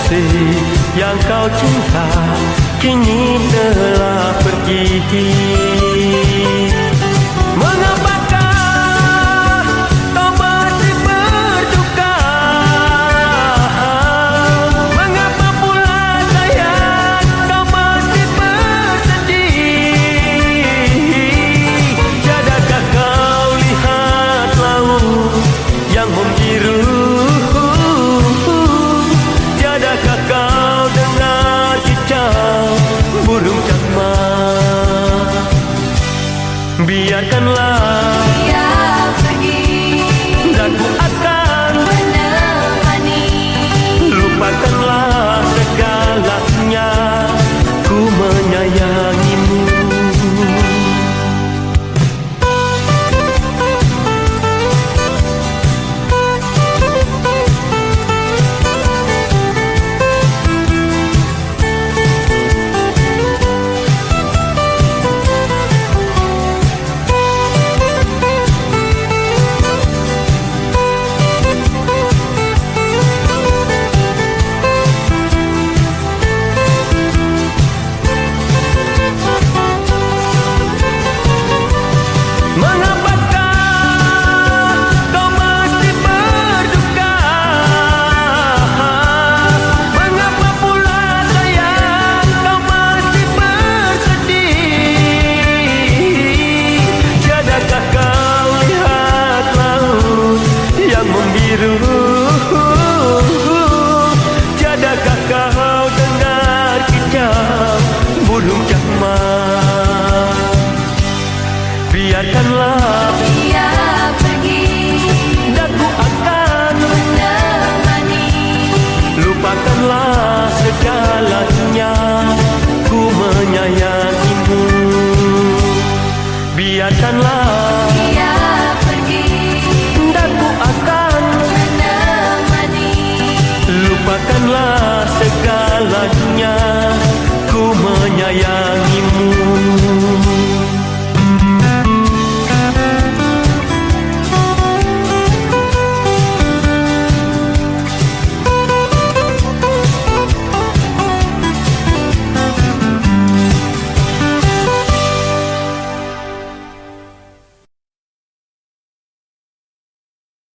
kekasih yang kau cinta kini telah pergi. Mengapakah kau masih berduka? Mengapa pula sayang kau masih bersedih? Tiadakah kau lihat laut yang membiru? Tiadakah kau dengar kicau burung camar? Biarkanlah dia pergi dan ku akan menemani. lupakanlah segalanya, ku menyayangimu. Tiadakah kau dengar kicau burung camar? Biarkanlah Dia pergi dan ku akan menemani. lupakanlah segalanya, ku menyayangimu. Biarkanlah Dia pergi dan ku akan menemani. lupakanlah segalanya, ku menyayangimu.